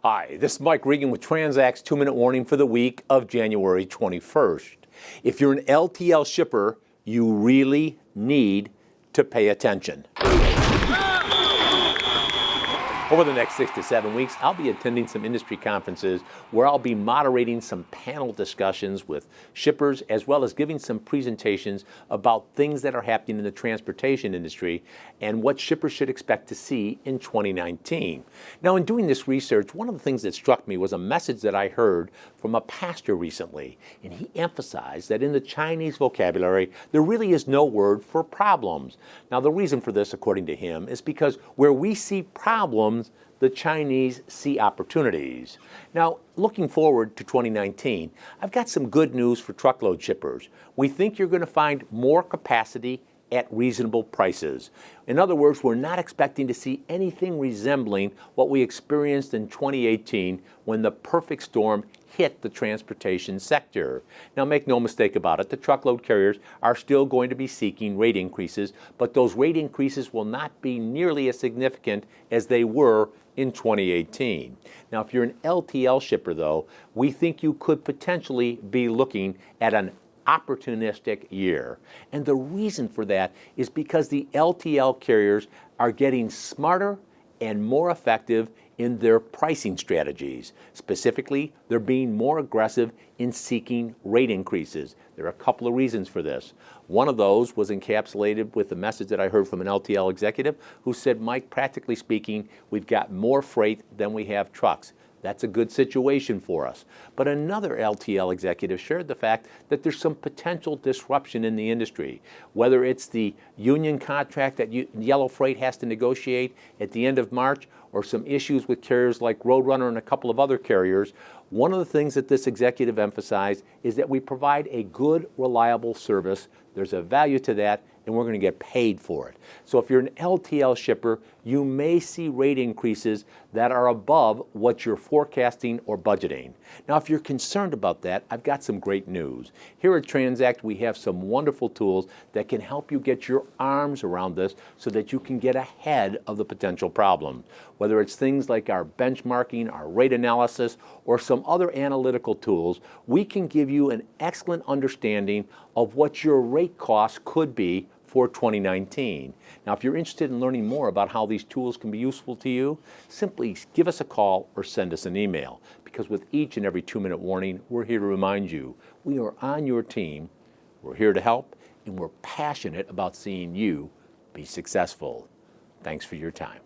Hi, this is Mike Regan with Transact's 2-minute warning for the week of January 21st. If you're an LTL shipper, you really need to pay attention. Over the next 6 to 7 weeks, I'll be attending some industry conferences where I'll be moderating some panel discussions with shippers as well as giving some presentations about things that are happening in the transportation industry and what shippers should expect to see in 2019. Now, in doing this research, one of the things that struck me was a message that I heard from a pastor recently, and he emphasized that in the Chinese vocabulary, there really is no word for problems. Now, the reason for this, according to him, is because where we see problems, the Chinese see opportunities. Now, looking forward to 2019, I've got some good news for truckload shippers. We think you're going to find more capacity at reasonable prices. In other words, we're not expecting to see anything resembling what we experienced in 2018 when the perfect storm hit the transportation sector. Now, make no mistake about it, the truckload carriers are still going to be seeking rate increases, but those rate increases will not be nearly as significant as they were in 2018. Now, if you're an LTL shipper, though, we think you could potentially be looking at an opportunistic year. And the reason for that is because the LTL carriers are getting smarter and more effective in their pricing strategies. Specifically, they're being more aggressive in seeking rate increases. There are a couple of reasons for this. One of those was encapsulated with the message that I heard from an LTL executive who said, Mike, practically speaking, we've got more freight than we have trucks. That's a good situation for us. But another LTL executive shared the fact that there's some potential disruption in the industry, whether it's the union contract that Yellow Freight has to negotiate at the end of March or some issues with carriers like Roadrunner and a couple of other carriers. One of the things that this executive emphasized is that we provide a good, reliable service. There's a value to that, and we're going to get paid for it. So if you're an LTL shipper, you may see rate increases that are above what you're forecasting or budgeting. Now, if you're concerned about that, I've got some great news. Here at Transact, we have some wonderful tools that can help you get your arms around this so that you can get ahead of the potential problem. Whether it's things like our benchmarking, our rate analysis, or some other analytical tools, we can give you an excellent understanding of what your rate costs could be for 2019. Now, if you're interested in learning more about how these tools can be useful to you, simply give us a call or send us an email, because with each and every 2-minute warning, we're here to remind you we are on your team, we're here to help, and we're passionate about seeing you be successful. Thanks for your time.